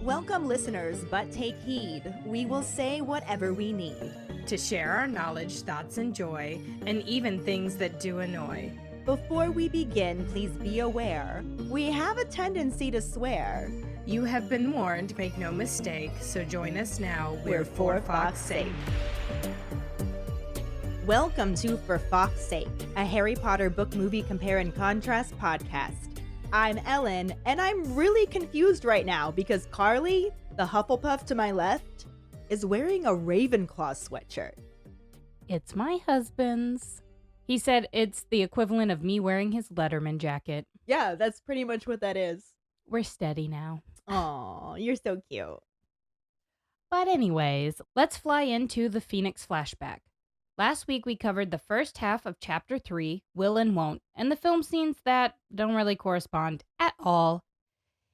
Welcome, listeners, but take heed. We will say whatever we need. To share our knowledge, thoughts, and joy, and even things that do annoy. Before we begin, please be aware, we have a tendency to swear. You have been warned, make no mistake, so join us now. We're for Fawkes' sake. Welcome to For Fawkes' Sake, a Harry Potter book movie compare and contrast podcast. I'm Ellen, and I'm really confused right now because Karlee, the Hufflepuff to my left, is wearing a Ravenclaw sweatshirt. It's my husband's. He said it's the equivalent of me wearing his Letterman jacket. Yeah, that's pretty much what that is. We're steady now. Aw, you're so cute. But anyways, let's fly into the Phoenix flashback. Last week we covered the first half of Chapter 3, Will and Won't, and the film scenes that don't really correspond at all.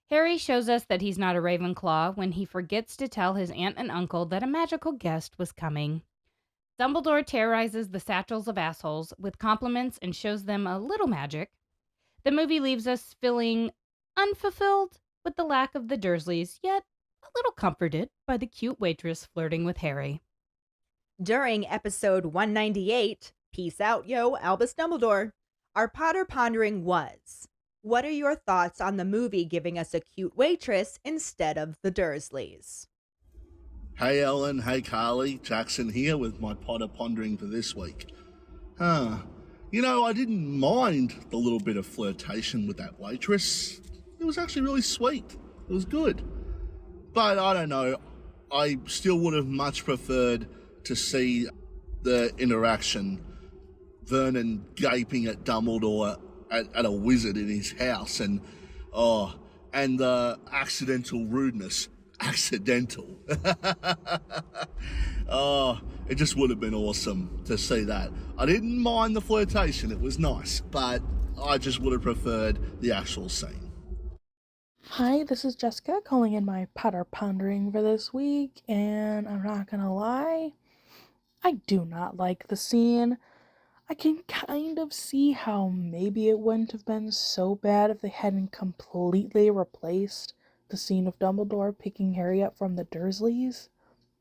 Harry shows us that he's not a Ravenclaw when he forgets to tell his aunt and uncle that a magical guest was coming. Dumbledore terrorizes the satchels of assholes with compliments and shows them a little magic. The movie leaves us feeling unfulfilled with the lack of the Dursleys, yet a little comforted by the cute waitress flirting with Harry. During episode 198, Peace Out, Yo, Albus Dumbledore, our Potter Pondering was, what are your thoughts on the movie giving us a cute waitress instead of the Dursleys? Hey Ellen, hey Karlee, Jackson here with my Potter Pondering for this week. I didn't mind the little bit of flirtation with that waitress. It was actually really sweet. It was good. But I don't know, I still would have much preferred to see the interaction, Vernon gaping at Dumbledore at a wizard in his house, and the accidental rudeness. Accidental. It just would have been awesome to see that. I didn't mind the flirtation, it was nice, but I just would have preferred the actual scene. Hi, this is Jessica calling in my Potter Pondering for this week, and I'm not gonna lie, I do not like the scene. I can kind of see how maybe it wouldn't have been so bad if they hadn't completely replaced the scene of Dumbledore picking Harry up from the Dursleys,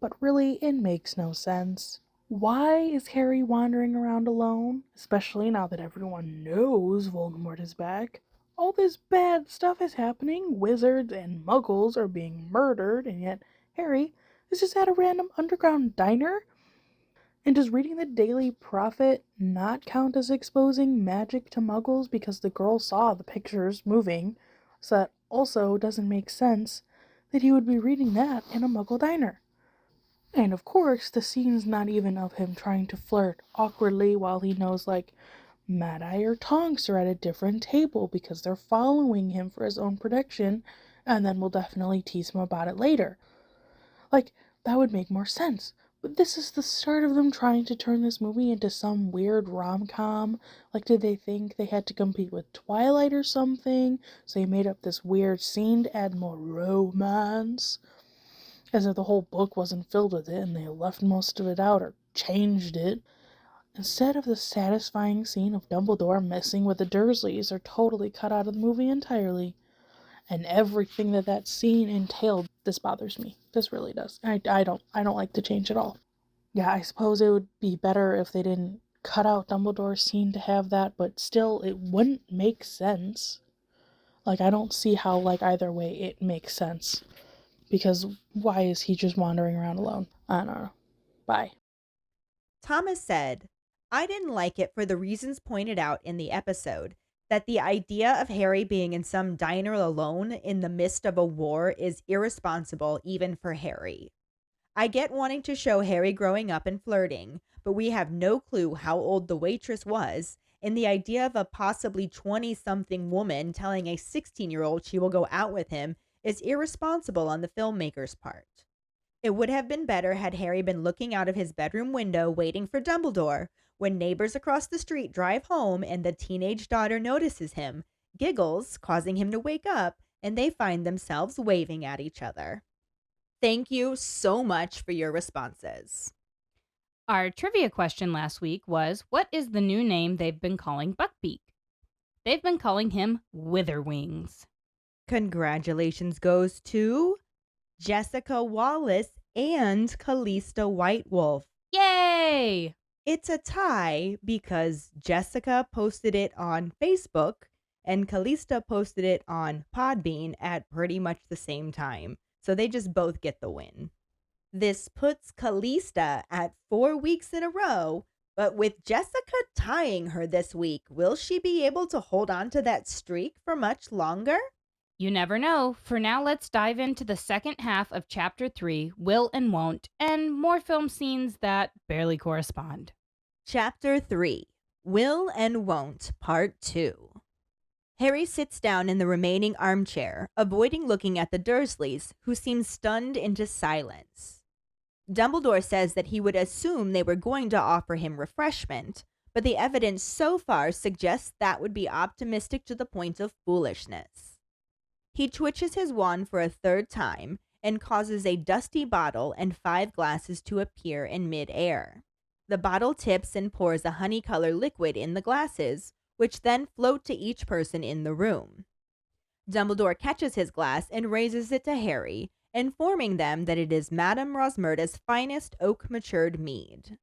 but really, it makes no sense. Why is Harry wandering around alone, especially now that everyone knows Voldemort is back? All this bad stuff is happening, wizards and muggles are being murdered, and yet Harry is just at a random underground diner? And does reading the Daily Prophet not count as exposing magic to muggles because the girl saw the pictures moving? So that also doesn't make sense that he would be reading that in a muggle diner. And of course, the scene's not even of him trying to flirt awkwardly while he knows, Mad Eye or Tonks are at a different table because they're following him for his own protection, and then will definitely tease him about it later. That would make more sense. But this is the start of them trying to turn this movie into some weird rom-com. Did they think they had to compete with Twilight or something? So they made up this weird scene to add more romance? As if the whole book wasn't filled with it and they left most of it out or changed it. Instead of the satisfying scene of Dumbledore messing with the Dursleys are totally cut out of the movie entirely. And everything that scene entailed, this bothers me. This really does. I don't like the change at all. Yeah, I suppose it would be better if they didn't cut out Dumbledore's scene to have that, but still, it wouldn't make sense. I don't see how, either way it makes sense. Because why is he just wandering around alone? I don't know. Bye. Thomas said, I didn't like it for the reasons pointed out in the episode. That the idea of Harry being in some diner alone in the midst of a war is irresponsible even for Harry. I get wanting to show Harry growing up and flirting, but we have no clue how old the waitress was, and the idea of a possibly 20-something woman telling a 16-year-old she will go out with him is irresponsible on the filmmaker's part. It would have been better had Harry been looking out of his bedroom window waiting for Dumbledore, when neighbors across the street drive home and the teenage daughter notices him, giggles, causing him to wake up, and they find themselves waving at each other. Thank you so much for your responses. Our trivia question last week was, what is the new name they've been calling Buckbeak? They've been calling him Witherwings. Congratulations goes to Jessica Wallace and Callista Whitewolf. Yay! It's a tie because Jessica posted it on Facebook and Callista posted it on Podbean at pretty much the same time. So they just both get the win. This puts Callista at 4 weeks in a row, but with Jessica tying her this week, will she be able to hold on to that streak for much longer? You never know. For now, let's dive into the second half of Chapter 3, Will and Won't, and more film scenes that barely correspond. Chapter 3, Will and Won't, Part 2. Harry sits down in the remaining armchair, avoiding looking at the Dursleys, who seem stunned into silence. Dumbledore says that he would assume they were going to offer him refreshment, but the evidence so far suggests that would be optimistic to the point of foolishness. He twitches his wand for a third time and causes a dusty bottle and 5 glasses to appear in mid-air. The bottle tips and pours a honey-colored liquid in the glasses, which then float to each person in the room. Dumbledore catches his glass and raises it to Harry, informing them that it is Madame Rosmerta's finest oak-matured mead.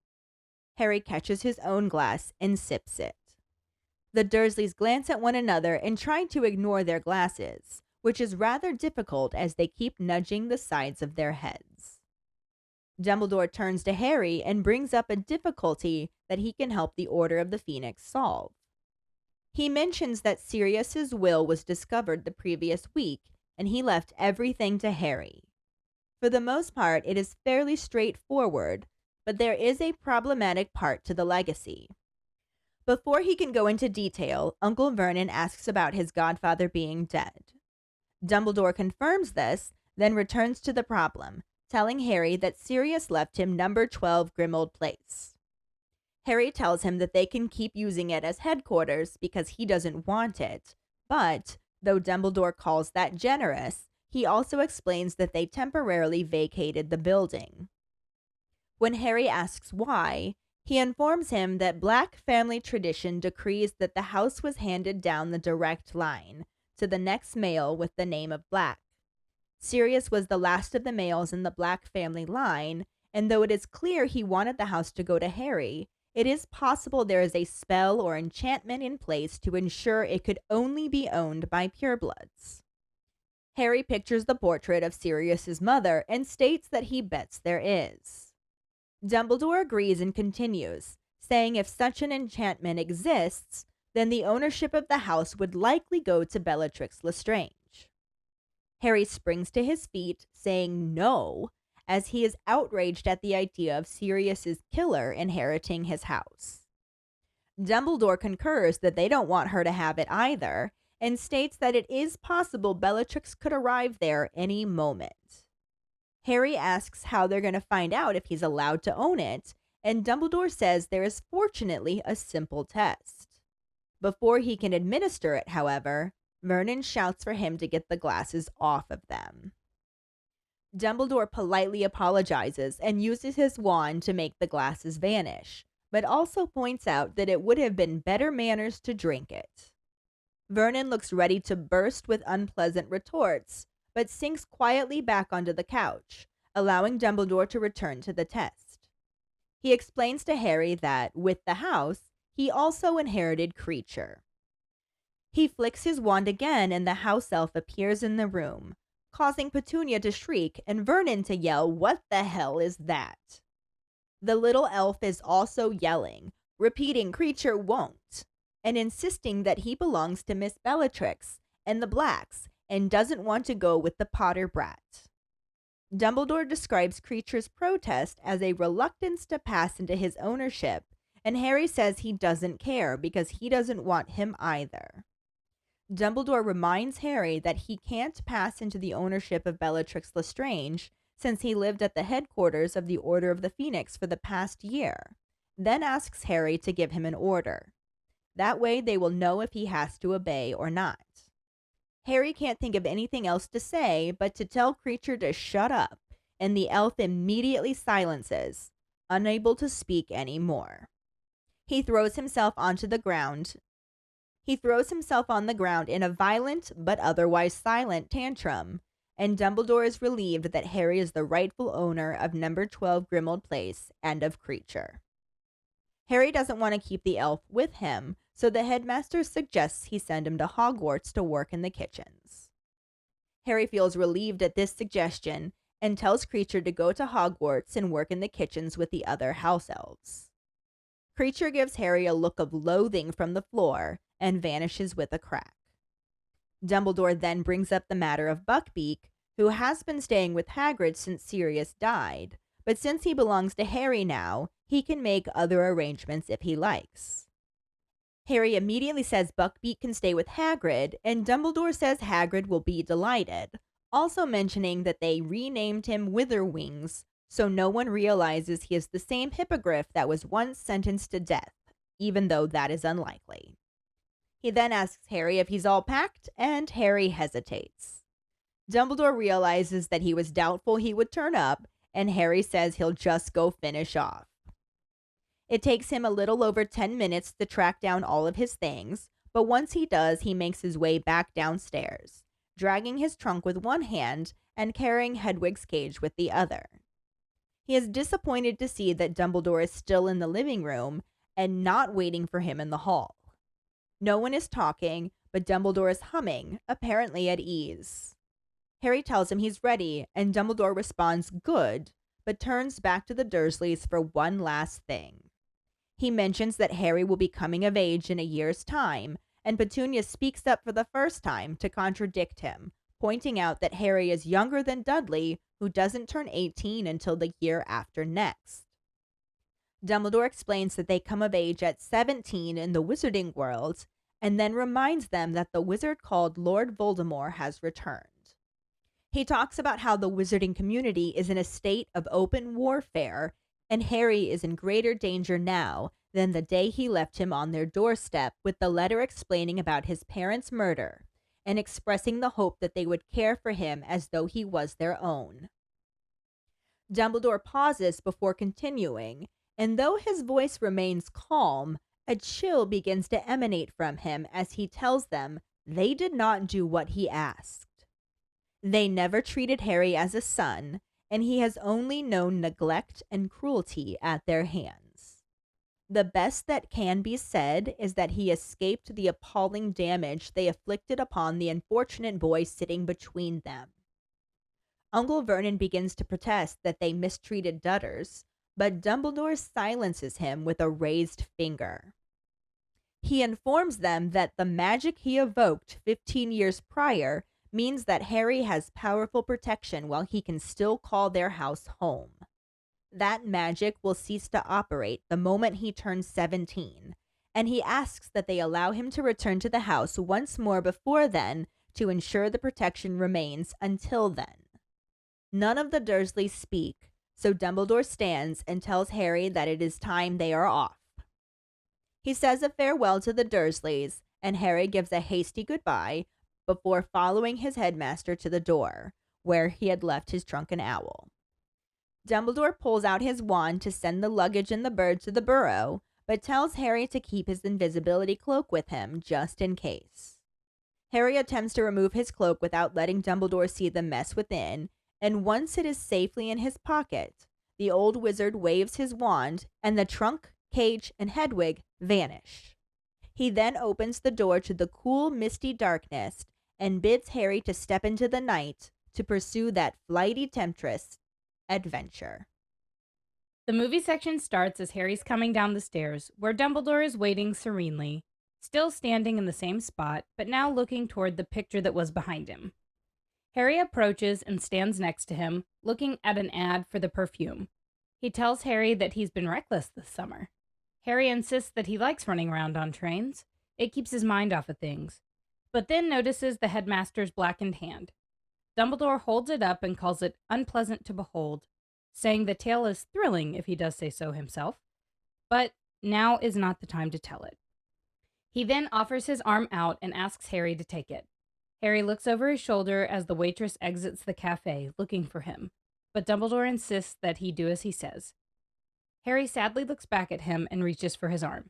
Harry catches his own glass and sips it. The Dursleys glance at one another and try to ignore their glasses, which is rather difficult as they keep nudging the sides of their heads. Dumbledore turns to Harry and brings up a difficulty that he can help the Order of the Phoenix solve. He mentions that Sirius's will was discovered the previous week, and he left everything to Harry. For the most part, it is fairly straightforward, but there is a problematic part to the legacy. Before he can go into detail, Uncle Vernon asks about his godfather being dead. Dumbledore confirms this, then returns to the problem, telling Harry that Sirius left him number 12 Grimmauld Place. Harry tells him that they can keep using it as headquarters because he doesn't want it, but, though Dumbledore calls that generous, he also explains that they temporarily vacated the building. When Harry asks why, he informs him that Black family tradition decrees that the house was handed down the direct line to the next male with the name of Black. Sirius was the last of the males in the Black family line, and though it is clear he wanted the house to go to Harry, it is possible there is a spell or enchantment in place to ensure it could only be owned by purebloods. Harry pictures the portrait of Sirius's mother and states that he bets there is. Dumbledore agrees and continues, saying if such an enchantment exists, then the ownership of the house would likely go to Bellatrix Lestrange. Harry springs to his feet, saying no, as he is outraged at the idea of Sirius's killer inheriting his house. Dumbledore concurs that they don't want her to have it either, and states that it is possible Bellatrix could arrive there any moment. Harry asks how they're going to find out if he's allowed to own it, and Dumbledore says there is fortunately a simple test. Before he can administer it, however, Vernon shouts for him to get the glasses off of them. Dumbledore politely apologizes and uses his wand to make the glasses vanish, but also points out that it would have been better manners to drink it. Vernon looks ready to burst with unpleasant retorts, but sinks quietly back onto the couch, allowing Dumbledore to return to the test. He explains to Harry that, with the house, he also inherited Creature. He flicks his wand again and the house elf appears in the room, causing Petunia to shriek and Vernon to yell, "What the hell is that?" The little elf is also yelling, repeating Creature won't, and insisting that he belongs to Miss Bellatrix and the Blacks and doesn't want to go with the Potter brat. Dumbledore describes Creature's protest as a reluctance to pass into his ownership, and Harry says he doesn't care because he doesn't want him either. Dumbledore reminds Harry that he can't pass into the ownership of Bellatrix Lestrange since he lived at the headquarters of the Order of the Phoenix for the past year, then asks Harry to give him an order. That way they will know if he has to obey or not. Harry can't think of anything else to say but to tell Creature to shut up, and the elf immediately silences, unable to speak anymore. He throws himself on the ground in a violent but otherwise silent tantrum, and Dumbledore is relieved that Harry is the rightful owner of number 12 Grimmauld Place and of Creature. Harry doesn't want to keep the elf with him, so the headmaster suggests he send him to Hogwarts to work in the kitchens. Harry feels relieved at this suggestion and tells Creature to go to Hogwarts and work in the kitchens with the other house elves. Creature gives Harry a look of loathing from the floor and vanishes with a crack. Dumbledore then brings up the matter of Buckbeak, who has been staying with Hagrid since Sirius died, but since he belongs to Harry now, he can make other arrangements if he likes. Harry immediately says Buckbeak can stay with Hagrid, and Dumbledore says Hagrid will be delighted, also mentioning that they renamed him Witherwings, so no one realizes he is the same hippogriff that was once sentenced to death, even though that is unlikely. He then asks Harry if he's all packed, and Harry hesitates. Dumbledore realizes that he was doubtful he would turn up, and Harry says he'll just go finish off. It takes him a little over 10 minutes to track down all of his things, but once he does, he makes his way back downstairs, dragging his trunk with one hand and carrying Hedwig's cage with the other. He is disappointed to see that Dumbledore is still in the living room and not waiting for him in the hall. No one is talking, but Dumbledore is humming, apparently at ease. Harry tells him he's ready, and Dumbledore responds good, but turns back to the Dursleys for one last thing. He mentions that Harry will be coming of age in a year's time, and Petunia speaks up for the first time to contradict him, pointing out that Harry is younger than Dudley, who doesn't turn 18 until the year after next. Dumbledore explains that they come of age at 17 in the wizarding world, and then reminds them that the wizard called Lord Voldemort has returned. He talks about how the wizarding community is in a state of open warfare, and Harry is in greater danger now than the day he left him on their doorstep with the letter explaining about his parents' murder, and expressing the hope that they would care for him as though he was their own. Dumbledore pauses before continuing, and though his voice remains calm, a chill begins to emanate from him as he tells them they did not do what he asked. They never treated Harry as a son, and he has only known neglect and cruelty at their hands. The best that can be said is that he escaped the appalling damage they afflicted upon the unfortunate boy sitting between them. Uncle Vernon begins to protest that they mistreated Dudders, but Dumbledore silences him with a raised finger. He informs them that the magic he evoked 15 years prior means that Harry has powerful protection while he can still call their house home. That magic will cease to operate the moment he turns 17, and he asks that they allow him to return to the house once more before then to ensure the protection remains until then. None of the Dursleys speak, so Dumbledore stands and tells Harry that it is time they are off. He says a farewell to the Dursleys, and Harry gives a hasty goodbye before following his headmaster to the door, where he had left his drunken owl. Dumbledore pulls out his wand to send the luggage and the bird to the burrow, but tells Harry to keep his invisibility cloak with him just in case. Harry attempts to remove his cloak without letting Dumbledore see the mess within, and once it is safely in his pocket, the old wizard waves his wand, and the trunk, cage, and Hedwig vanish. He then opens the door to the cool, misty darkness and bids Harry to step into the night to pursue that flighty temptress adventure. The movie section starts as Harry's coming down the stairs, where Dumbledore is waiting serenely, still standing in the same spot, but now looking toward the picture that was behind him. Harry approaches and stands next to him, looking at an ad for the perfume. He tells Harry that he's been reckless this summer. Harry insists that he likes running around on trains. It keeps his mind off of things. But then notices the headmaster's blackened hand. Dumbledore holds it up and calls it unpleasant to behold, saying the tale is thrilling if he does say so himself, but now is not the time to tell it. He then offers his arm out and asks Harry to take it. Harry looks over his shoulder as the waitress exits the cafe, looking for him, but Dumbledore insists that he do as he says. Harry sadly looks back at him and reaches for his arm.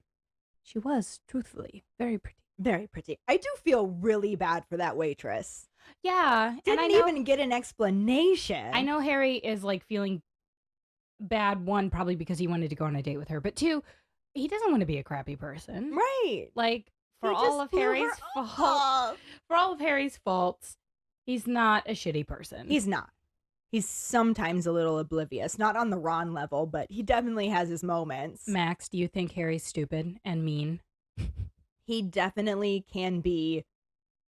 She was, truthfully, very pretty. Very pretty. I do feel really bad for that waitress. Yeah, and Didn't even get an explanation. I know Harry is like feeling bad, one, probably because he wanted to go on a date with her, but two, he doesn't want to be a crappy person. Right. Like, for He all just of blew her Harry's faults, off. for all of Harry's faults, he's not a shitty person. He's not. He's sometimes a little oblivious. Not on the Ron level, but he definitely has his moments. Max, do you think Harry's stupid and mean? He definitely can be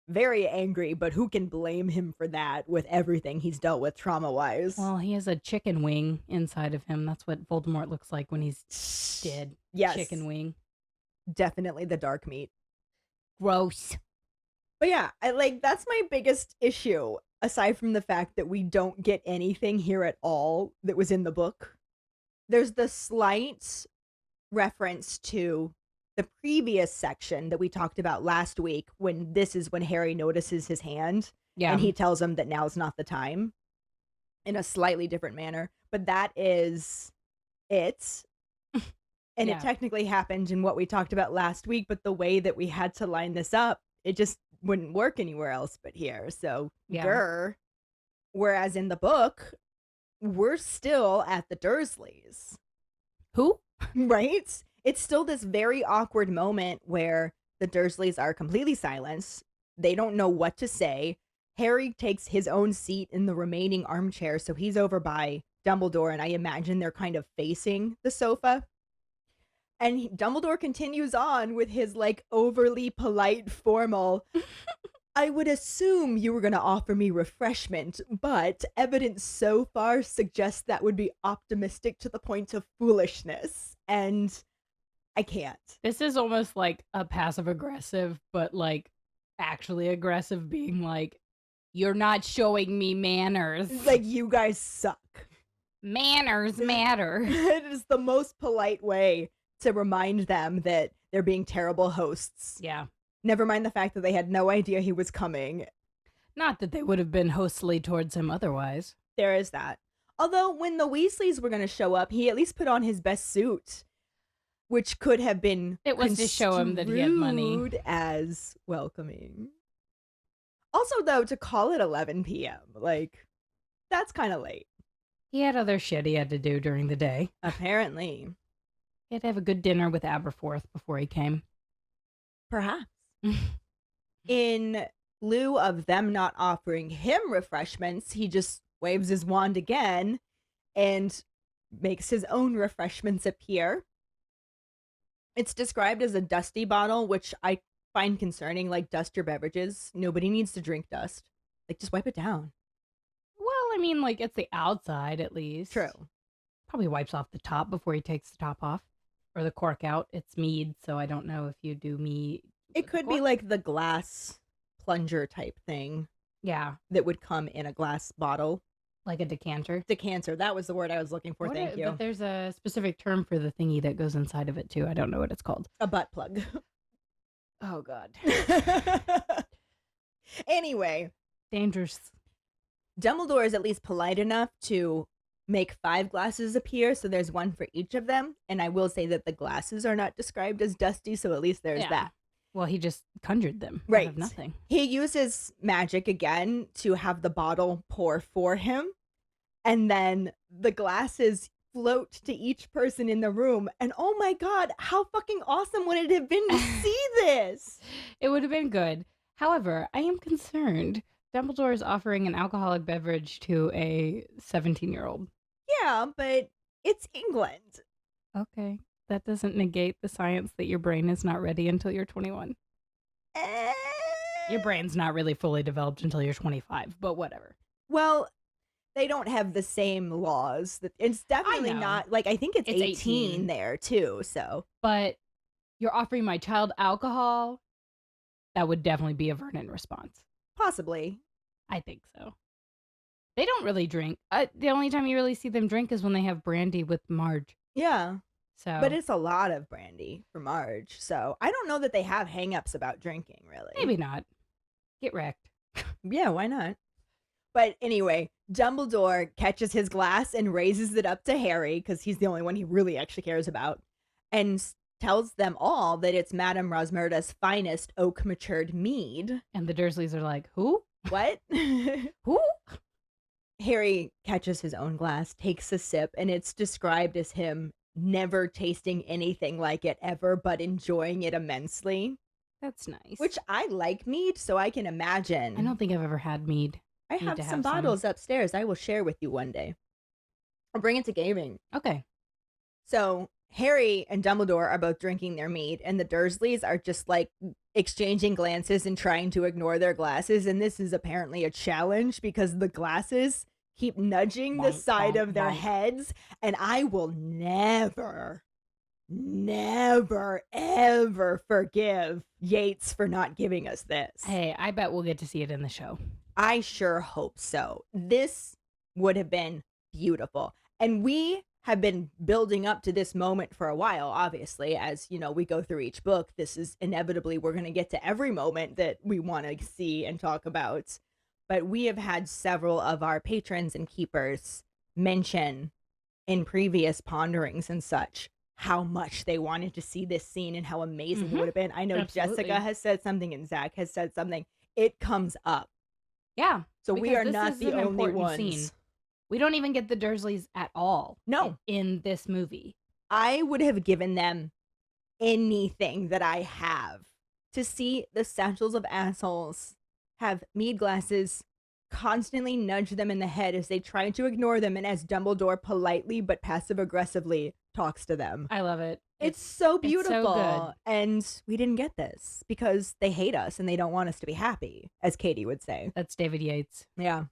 very angry, but who can blame him for that with everything he's dealt with trauma-wise? Well, he has a chicken wing inside of him. That's what Voldemort looks like when he's dead. Yes. Chicken wing. Definitely the dark meat. Gross. But yeah, that's my biggest issue, aside from the fact that we don't get anything here at all that was in the book. There's the slight reference to the previous section that we talked about last week, when this is when Harry notices his hand. Yeah. And he tells him that now's not the time, in a slightly different manner. But that is it. And Yeah. it technically happened in what we talked about last week, but the way that we had to line this up, it just wouldn't work anywhere else but here. So, Yeah. grr. Whereas in the book, we're still at the Dursleys. Who? Right? It's still this very awkward moment where the Dursleys are completely silenced. They don't know what to say. Harry takes his own seat in the remaining armchair, so he's over by Dumbledore, and I imagine they're kind of facing the sofa. And Dumbledore continues on with his, overly polite, formal, I would assume you were going to offer me refreshment, but evidence so far suggests that would be optimistic to the point of foolishness. And I can't. This is almost like a passive aggressive, but actually aggressive, being like, you're not showing me manners. It's like, you guys suck. Manners matter. It is the most polite way to remind them that they're being terrible hosts. Yeah. Never mind the fact that they had no idea he was coming. Not that they would have been hostly towards him otherwise. There is that. Although when the Weasleys were going to show up, he at least put on his best suit, which could have been It was to show him that he had money. construed as welcoming. Also, though, to call it 11 p.m., that's kind of late. He had other shit he had to do during the day. Apparently. He had to have a good dinner with Aberforth before he came. Perhaps. In lieu of them not offering him refreshments, he just waves his wand again and makes his own refreshments appear. It's described as a dusty bottle, which I find concerning. Dust your beverages. Nobody needs to drink dust. Just wipe it down. Well, I mean, it's the outside at least. True. Probably wipes off the top before he takes the top off. Or the cork out. It's mead, so I don't know if you do mead. It could be the glass plunger type thing. Yeah. That would come in a glass bottle. Like a decanter. Decanter. That was the word I was looking for. Thank you. But there's a specific term for the thingy that goes inside of it, too. I don't know what it's called. A butt plug. Oh, God. Anyway. Dangerous. Dumbledore is at least polite enough to make 5 glasses appear, so there's one for each of them. And I will say that the glasses are not described as dusty, so at least there's that. Well, he just conjured them. Right. Out of nothing. He uses magic again to have the bottle pour for him. And then the glasses float to each person in the room. And oh my God, how fucking awesome would it have been to see this? It would have been good. However, I am concerned. Dumbledore is offering an alcoholic beverage to a 17-year-old. Yeah, but it's England. Okay. That doesn't negate the science that your brain is not ready until you're 21. Your brain's not really fully developed until you're 25, but whatever. Well, they don't have the same laws. It's definitely not, I think it's 18 there too, so. But you're offering my child alcohol? That would definitely be a Vernon response. Possibly. I think so. They don't really drink. The only time you really see them drink is when they have brandy with Marge. Yeah. So, but it's a lot of brandy for Marge, so I don't know that they have hang-ups about drinking, really. Maybe not. Get wrecked. Yeah, why not? But anyway, Dumbledore catches his glass and raises it up to Harry, because he's the only one he really actually cares about, and tells them all that it's Madame Rosmerta's finest oak-matured mead. And the Dursleys are like, who? What? Who? Harry catches his own glass, takes a sip, and it's described as him never tasting anything like it ever, but enjoying it immensely. That's nice. Which I like mead, so I can imagine. I don't think I've ever had mead. I Need have to some have some. bottles upstairs I will share with you one day. I'll bring it to gaming. Okay. So Harry and Dumbledore are both drinking their mead, and the Dursleys are just like exchanging glances and trying to ignore their glasses. And this is apparently a challenge because the glasses keep nudging the Bonk, side bonk, of their bonk. heads. And I will never, ever forgive Yates for not giving us this. Hey, I bet we'll get to see it in the show. I sure hope so. This would have been beautiful. And we have been building up to this moment for a while, obviously. As, you know, we go through each book, this is inevitably, we're going to get to every moment that we want to see and talk about. But we have had several of our patrons and keepers mention in previous ponderings and such how much they wanted to see this scene and how amazing it would have been. I know Absolutely. Jessica has said something and Zach has said something. It comes up. Yeah. So we because are this not is the an only important ones. scene. We don't even get the Dursleys at all. No. In this movie. I would have given them anything that I have to see the Satchels of Assholes have mead glasses constantly nudge them in the head as they try to ignore them and as Dumbledore politely but passive-aggressively talks to them. I love it. It's so it's so beautiful. good. And we didn't get this because they hate us and they don't want us to be happy, as Katie would say. That's David Yates. Yeah.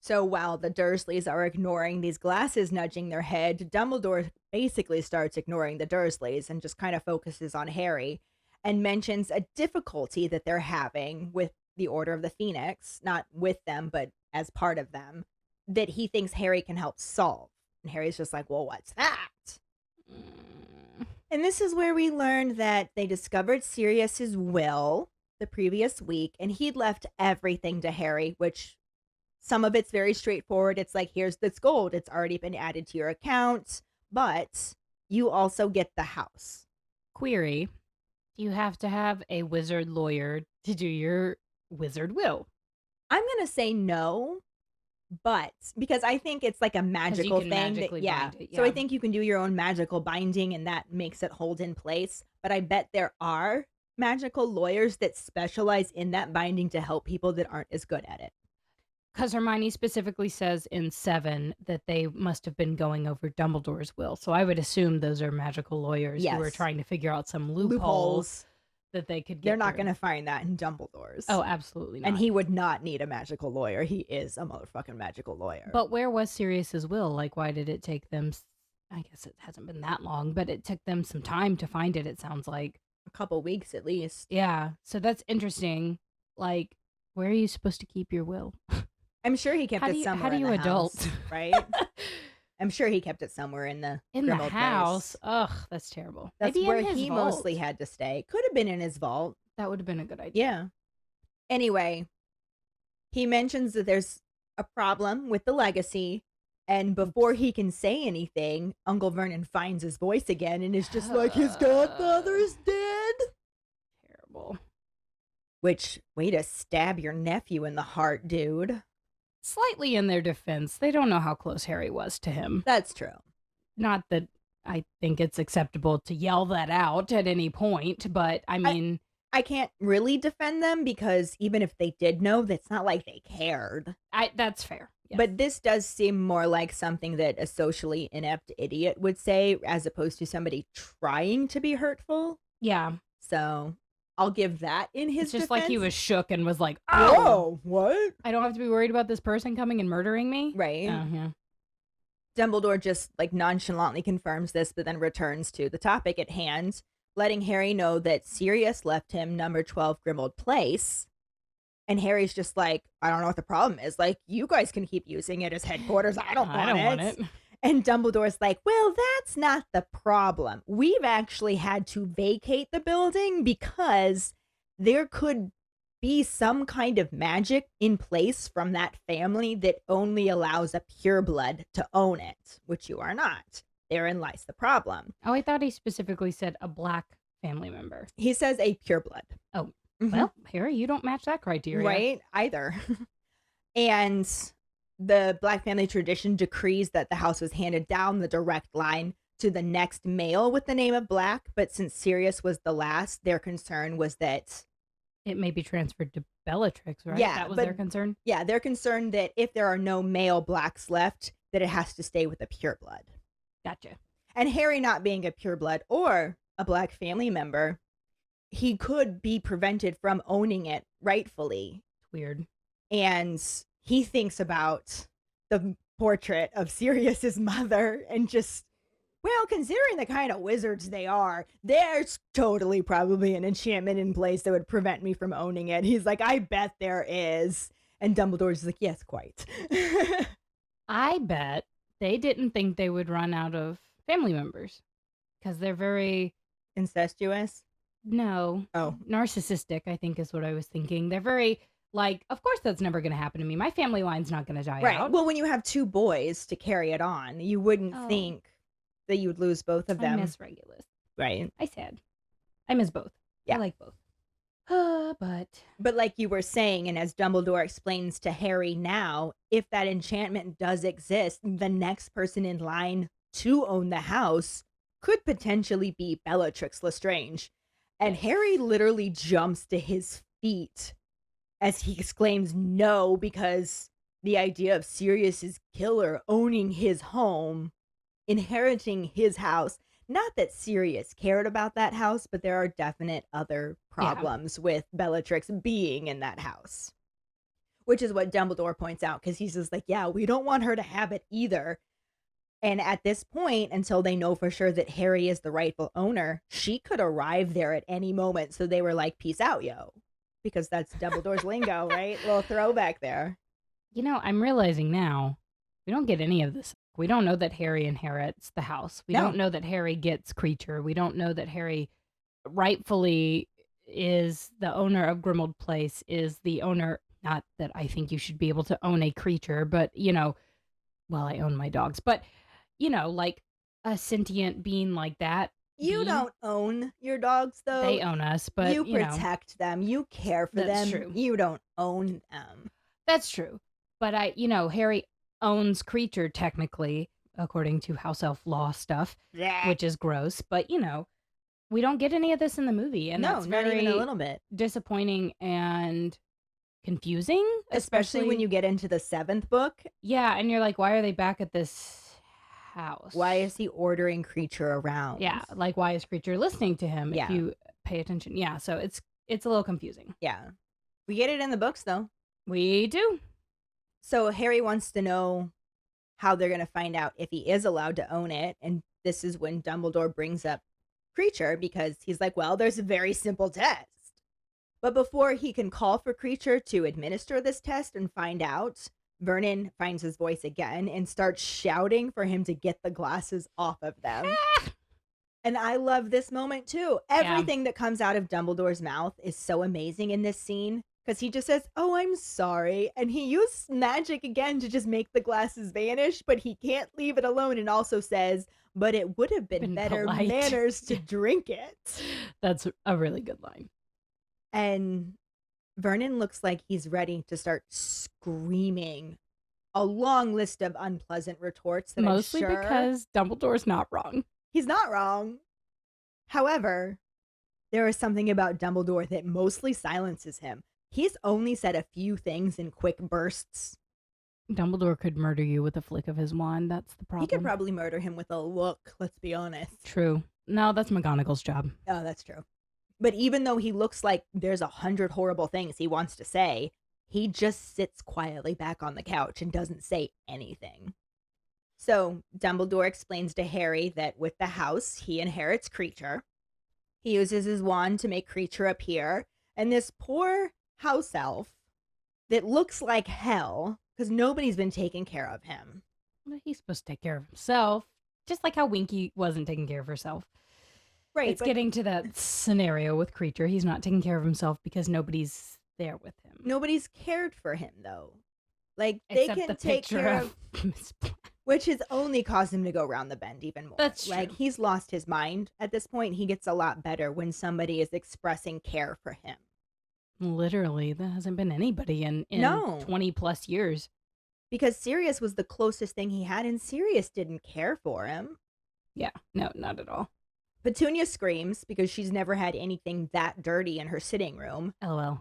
So while the Dursleys are ignoring these glasses nudging their head, Dumbledore basically starts ignoring the Dursleys and just kind of focuses on Harry and mentions a difficulty that they're having with the Order of the Phoenix, not with them, but as part of them, that he thinks Harry can help solve. And Harry's just like, well, what's that? And this is where we learned that they discovered Sirius's will the previous week, and he'd left everything to Harry, which some of it's very straightforward. It's like, here's this gold. It's already been added to your account, but you also get the house. Query. Do you have to have a wizard lawyer to do your wizard will? I'm going to say no, but because I think it's like a magical can thing. magically Yeah. bind it, So I yeah. think you can do your own magical binding and that makes it hold in place. But I bet there are magical lawyers that specialize in that binding to help people that aren't as good at it. Because Hermione specifically says in 7 that they must have been going over Dumbledore's will. So I would assume those are magical lawyers who are Yes. trying to figure out some loopholes that they could get They're not through. going to find that in Dumbledore's. Oh, absolutely not. And he would not need a magical lawyer. He is a motherfucking magical lawyer. But where was Sirius's will? Like, why did it take them... I guess it hasn't been that long, but it took them some time to find it, it sounds like. a couple weeks at least. Yeah, so that's interesting. Like, where are you supposed to keep your will? I'm sure he kept How it do you- somewhere how do in you the adult? house, right? I'm sure he kept it somewhere in the In the Grimmauld house? place. Ugh, that's terrible. That's Maybe where in his he vault. mostly had to stay. Could have been in his vault. That would have been a good idea. Yeah. Anyway, he mentions that there's a problem with the legacy, and before he can say anything, Uncle Vernon finds his voice again and is just like, his godfather's dead. Terrible. Which, way to stab your nephew in the heart, dude. Slightly in their defense, they don't know how close Harry was to him. That's true. Not that I think it's acceptable to yell that out at any point, but I mean... I can't really defend them because even if they did know, that's not like they cared. that's fair. Yes. But this does seem more like something that a socially inept idiot would say as opposed to somebody trying to be hurtful. yeah, So I'll give that in his it's just defense. like he was shook and was like, "Oh, Whoa, what? I don't have to be worried about this person coming and murdering me." Right. Oh, yeah. Dumbledore just like nonchalantly confirms this, but then returns to the topic at hand, letting Harry know that Sirius left him number 12 Grimmauld Place. And Harry's just like, I don't know what the problem is. Like, you guys can keep using it as headquarters. I don't want it. And Dumbledore's like, well, that's not the problem. We've actually had to vacate the building because there could be some kind of magic in place from that family that only allows a pureblood to own it, which you are not. therein lies the problem. Oh, I thought he specifically said a black family member. He says a pureblood. Oh, Mhm. well, Harry, you don't match that criteria. Right? Either. And the black family tradition decrees that the house was handed down the direct line to the next male with the name of Black. But since Sirius was the last, their concern was that, It may be transferred to Bellatrix, right? Yeah, That was but- their concern. yeah, they're concerned that if there are no male blacks left, that it has to stay with a pureblood. Gotcha. And Harry not being a pureblood or a black family member, he could be prevented from owning it rightfully. It's weird. And he thinks about the portrait of Sirius's mother and just, well, considering the kind of wizards they are, there's totally probably an enchantment in place that would prevent me from owning it. He's like, I bet there is. And Dumbledore's like, yes, quite. I bet they didn't think they would run out of family members because they're very, Incestuous? narcissistic, I think is what I was thinking. They're very, like, of course that's never going to happen to me. My family line's not going to die Right. out. Well, when you have two boys to carry it on, you wouldn't Oh. think that you would lose both of I them. miss Regulus. Right. I miss both. Yeah. I like both. But But like you were saying, and as Dumbledore explains to Harry now, if that enchantment does exist, the next person in line to own the house could potentially be Bellatrix Lestrange. And Yes. Harry literally jumps to his feet as he exclaims no, because the idea of Sirius's killer owning his home, inheriting his house. Not that Sirius cared about that house, but there are definite other problems with Bellatrix being in that house. Which is what Dumbledore points out, because he's just like, yeah, we don't want her to have it either. And at this point, until they know for sure that Harry is the rightful owner, she could arrive there at any moment. So they were like, peace out, yo. Because that's Dumbledore's lingo, right? Little throwback there. you know, I'm realizing now we don't get any of this. We don't know that Harry inherits the house. We No. don't know that Harry gets Creature. We don't know that Harry rightfully is the owner of Grimmauld Place, is the owner. Not that I think you should be able to own a creature, but, well, I own my dogs, but, like a sentient being like that. You being, don't own your dogs, though. They own us, but, you protect them. You care for That's them. true. You don't own them. That's true. But Harry owns Creature technically, according to house elf law stuff, which is gross. But, we don't get any of this in the movie. And no, that's not very even a little bit. disappointing and confusing. Especially when you get into the seventh book. Yeah, and you're like, why are they back at this house? Why is he ordering Creature around? Yeah, like why is Creature listening to him Yeah. if you pay attention? Yeah, so it's a little confusing. Yeah. We get it in the books, though. We do. So Harry wants to know how they're going to find out if he is allowed to own it. And this is when Dumbledore brings up Creature, because he's like, well, there's a very simple test. But before he can call for Creature to administer this test and find out, Vernon finds his voice again and starts shouting for him to get the glasses off of them. And I love this moment too. Everything that comes out of Dumbledore's mouth is so amazing in this scene, because he just says, oh, I'm sorry. And he used magic again to just make the glasses vanish, but he can't leave it alone, and also says, but it would have been better polite. manners to drink it. That's a really good line. And Vernon looks like he's ready to start screaming a long list of unpleasant retorts that Mostly I'm sure because Dumbledore's not wrong. he's not wrong. However, there is something about Dumbledore that mostly silences him. He's only said a few things in quick bursts. Dumbledore could murder you with a flick of his wand. That's the problem. He could probably murder him with a look, let's be honest. True. No, that's McGonagall's job. Oh, that's true. But even though he looks like there's 100 horrible things he wants to say, he just sits quietly back on the couch and doesn't say anything. So Dumbledore explains to Harry that with the house, he inherits Creature. He uses his wand to make Creature appear. And this poor house elf that looks like hell, because nobody's been taking care of him. Well, he's supposed to take care of himself, just like how Winky wasn't taking care of herself. Right. It's getting to that scenario with Creature. He's not taking care of himself because nobody's there with him. Nobody's cared for him, though. Like, they Except can the take picture care of... Miss Black. Which has only caused him to go around the bend even more. That's true. Like, he's lost his mind at this point. He gets a lot better when somebody is expressing care for him. Literally, there hasn't been anybody in No. 20 plus years. Because Sirius was the closest thing he had, and Sirius didn't care for him. Yeah, no, not at all. Petunia screams because she's never had anything that dirty in her sitting room. LOL.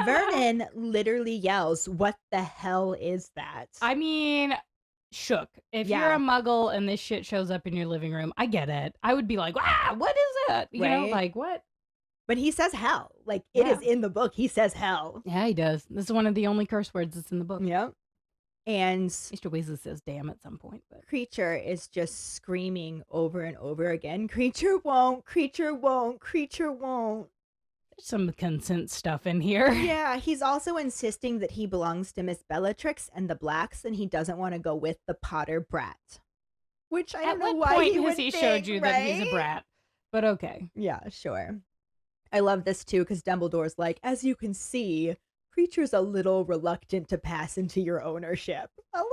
Vernon literally yells, "What the hell is that?" I mean, shook. If you're Yeah. a muggle and this shit shows up in your living room, I get it. I would be like, "Ah, what is it?" You know, Right. like what? But he says hell. Like, it Yeah. is in the book. He says hell. Yeah, he does. This is one of the only curse words that's in the book. Yep. And Mr. Weasley says "damn" at some point, but Creature is just screaming over and over again, "Creature won't, Creature won't, Creature won't." there's some consent stuff in here. Yeah, he's also insisting that he belongs to Miss Bellatrix and the Blacks, and he doesn't want to go with the Potter brat. Which I At don't know what why point he has would he think, showed you that he's a right? brat? But okay. Yeah, sure. I love this too, because Dumbledore's like, "As you can see, Creature's a little reluctant to pass into your ownership." A little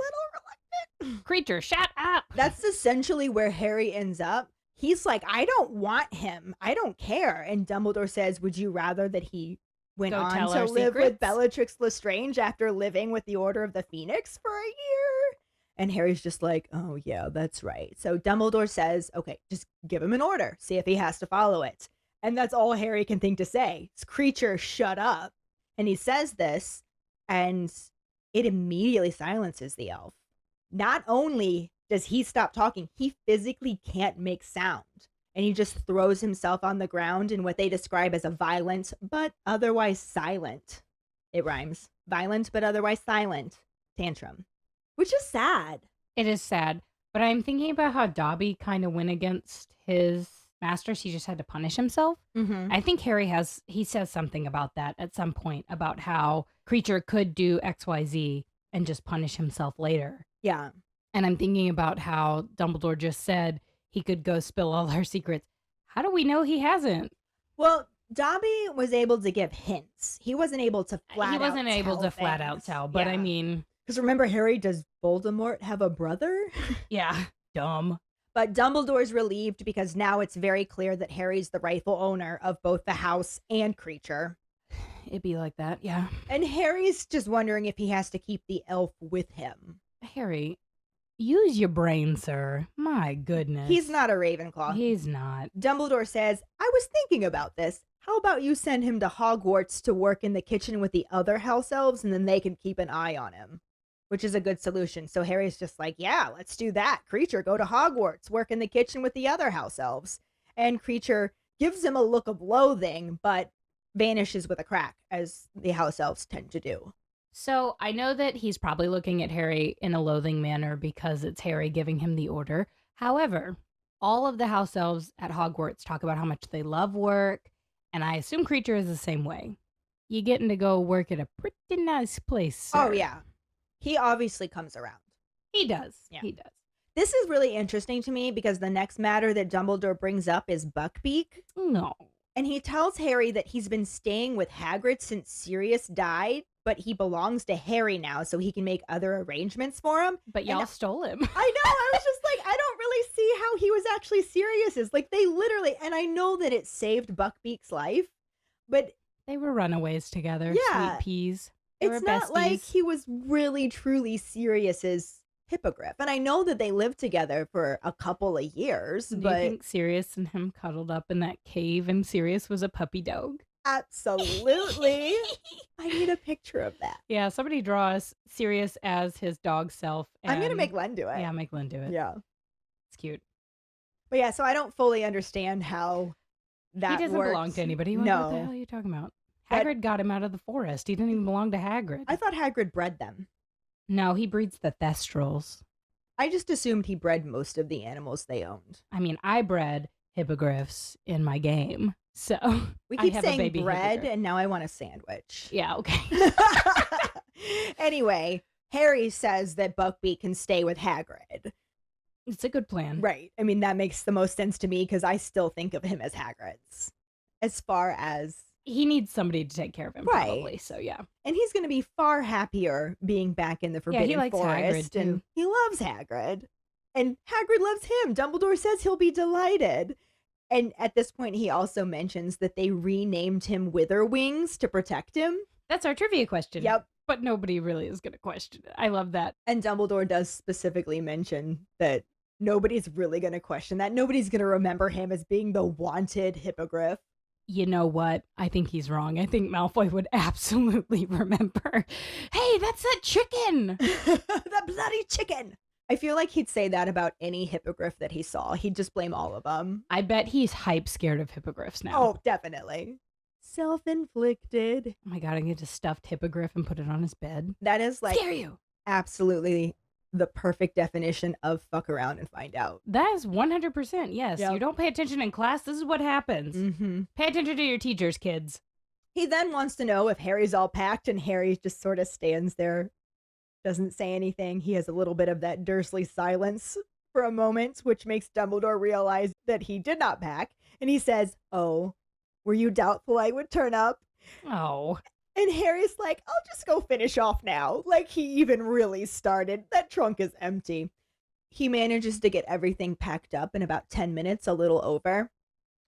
reluctant. Creature, shut up. That's essentially where Harry ends up. He's like, "I don't want him. I don't care." And Dumbledore says, "Would you rather that he went Go on tell to our live with secrets?" Bellatrix Lestrange after living with the Order of the Phoenix for a year?" And Harry's just like, "Oh, yeah, that's right." So Dumbledore says, "Okay, just give him an order. See if he has to follow it." And that's all Harry can think to say. It's, "Creature, shut up." And he says this, and it immediately silences the elf. Not only does he stop talking, he physically can't make sound. And he just throws himself on the ground in what they describe as a violent but otherwise silent. It rhymes. Violent but otherwise silent tantrum. Which is sad. It is sad, but I'm thinking about how Dobby kind of went against his masters. He just had to punish himself. Mm-hmm. I think Harry he says something about that at some point, about how Creature could do XYZ and just punish himself later. Yeah. And I'm thinking about how Dumbledore just said he could go spill all our secrets. How do we know he hasn't? Well, Dobby was able to give hints. He wasn't able to flat out He wasn't able tell to flat out things. tell, but I Yeah. mean, Because remember, Harry, does Voldemort have a brother? yeah, dumb. But Dumbledore's relieved because now it's very clear that Harry's the rightful owner of both the house and Creature. It'd be like that, yeah. And Harry's just wondering if he has to keep the elf with him. Harry, use your brain, sir. My goodness. He's not a Ravenclaw. He's not. Dumbledore says, "I was thinking about this. How about you send him to Hogwarts to work in the kitchen with the other house elves, and then they can keep an eye on him?" Which is a good solution. So Harry's just like, "Yeah, let's do that. Creature, go to Hogwarts, work in the kitchen with the other house elves." And Creature gives him a look of loathing, but vanishes with a crack, as the house elves tend to do. So I know that he's probably looking at Harry in a loathing manner because it's Harry giving him the order. However, all of the house elves at Hogwarts talk about how much they love work, and I assume Creature is the same way. You getting to go work at a pretty nice place, sir. Oh, yeah. He obviously comes around. He does. Yeah. He does. This is really interesting to me because the next matter that Dumbledore brings up is Buckbeak. No. And he tells Harry that he's been staying with Hagrid since Sirius died, but he belongs to Harry now, so he can make other arrangements for him. But y'all stole him. I know, I was just like, I don't really see how he was actually Sirius's. Like, they literally, and I know that it saved Buckbeak's life, but They were runaways together. Yeah. Sweet peas. They it's were not besties. like he was really, truly Sirius's hippogriff. And I know that they lived together for a couple of years, Do you but think Sirius and him cuddled up in that cave and Sirius was a puppy dog? absolutely. I need a picture of that. Yeah, somebody draw us Sirius as his dog self. I'm going to and- make Len do it. Yeah, make Lynn do it. Yeah. It's cute. But yeah, so I don't fully understand how that He doesn't belong works. to anybody. What the No. hell are you talking about? That- Hagrid got him out of the forest. He didn't even belong to Hagrid. I thought Hagrid bred them. No, he breeds the Thestrals. I just assumed he bred most of the animals they owned. I mean, I bred hippogriffs in my game. So We I keep have a saying baby bread, hippogriff. and now I want a sandwich. Yeah, okay. Anyway, Harry says that Buckbeak can stay with Hagrid. It's a good plan. Right. I mean, that makes the most sense to me because I still think of him as Hagrid's. As far as he needs somebody to take care of him, Right. probably. So, yeah. And he's going to be far happier being back in the Forbidden likes Forest. Hagrid, and too. he loves Hagrid. And Hagrid loves him. Dumbledore says he'll be delighted. And at this point, he also mentions that they renamed him Witherwings to protect him. That's our trivia question. Yep. But nobody really is going to question it. I love that. And Dumbledore does specifically mention that nobody's really going to question that. Nobody's going to remember him as being the wanted hippogriff. You know what? I think he's wrong. I think Malfoy would absolutely remember. Hey, that's that chicken! The bloody chicken! I feel like he'd say that about any hippogriff that he saw. He'd just blame all of them. I bet he's hype scared of hippogriffs now. Oh, definitely. Self-inflicted. Oh my God, I get to stuffed hippogriff and put it on his bed. That is like Scare you! absolutely the perfect definition of fuck around and find out. That is 100%. Yes. Yep. You don't pay attention in class. This is what happens. Mm-hmm. Pay attention to your teachers, kids. He then wants to know if Harry's all packed, and Harry just sort of stands there, doesn't say anything. He has a little bit of that Dursley silence for a moment, which makes Dumbledore realize that he did not pack. And he says, "Oh, were you doubtful I would turn up?" Oh. And Harry's like, "I'll just go finish off now." Like he even really started. That trunk is empty. He manages to get everything packed up in about 10 minutes, a little over.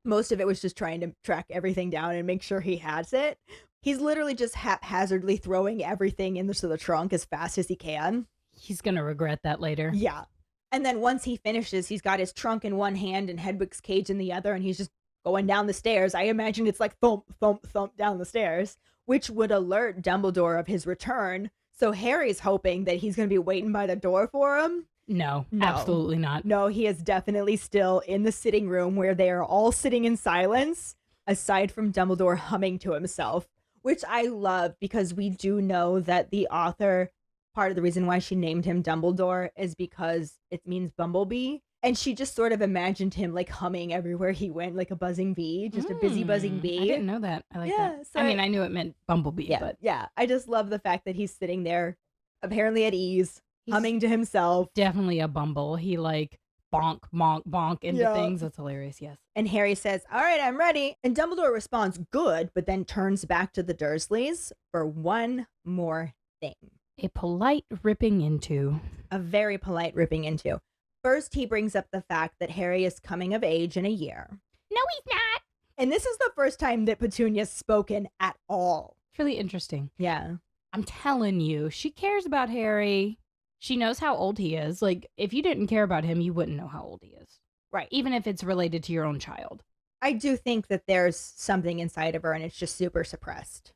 Most of it was just trying to track everything down and make sure he has it. He's literally just haphazardly throwing everything into the trunk as fast as he can. He's going to regret that later. Yeah. And then once he finishes, he's got his trunk in one hand and Hedwig's cage in the other, and he's just going down the stairs. I imagine it's like thump, thump, thump down the stairs, which would alert Dumbledore of his return. So Harry's hoping that he's going to be waiting by the door for him. No, No. absolutely not. No, he is definitely still in the sitting room where they are all sitting in silence, aside from Dumbledore humming to himself, which I love because we do know that the author, part of the reason why she named him Dumbledore is because it means bumblebee. And she just sort of imagined him like humming everywhere he went, like a buzzing bee, just a busy buzzing bee. I didn't know that. I like that. So I mean, I knew it meant bumblebee, yeah, but yeah. I just love the fact that he's sitting there, apparently at ease, he's humming to himself. definitely a bumble. He like bonk, bonk, bonk into Yeah. things. That's hilarious. Yes. And Harry says, "All right, I'm ready." And Dumbledore responds, "Good," but then turns back to the Dursleys for one more thing. A polite ripping into. A very polite ripping into. First, he brings up the fact that Harry is coming of age in a year. No, he's not. And this is the first time that Petunia's spoken at all. It's really interesting. Yeah. I'm telling you, she cares about Harry. She knows how old he is. Like, if you didn't care about him, you wouldn't know how old he is. Right. Even if it's related to your own child. I do think that there's something inside of her and it's just super suppressed.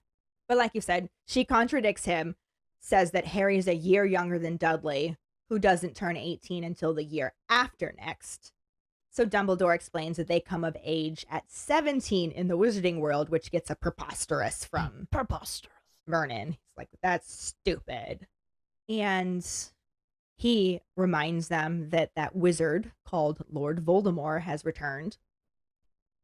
But like you said, she contradicts him, says that Harry is a year younger than Dudley, who doesn't turn 18 until the year after next. So Dumbledore explains that they come of age at 17 in the wizarding world, which gets a preposterous from Preposterous. Vernon. He's like, "That's stupid." And he reminds them that that wizard called Lord Voldemort has returned,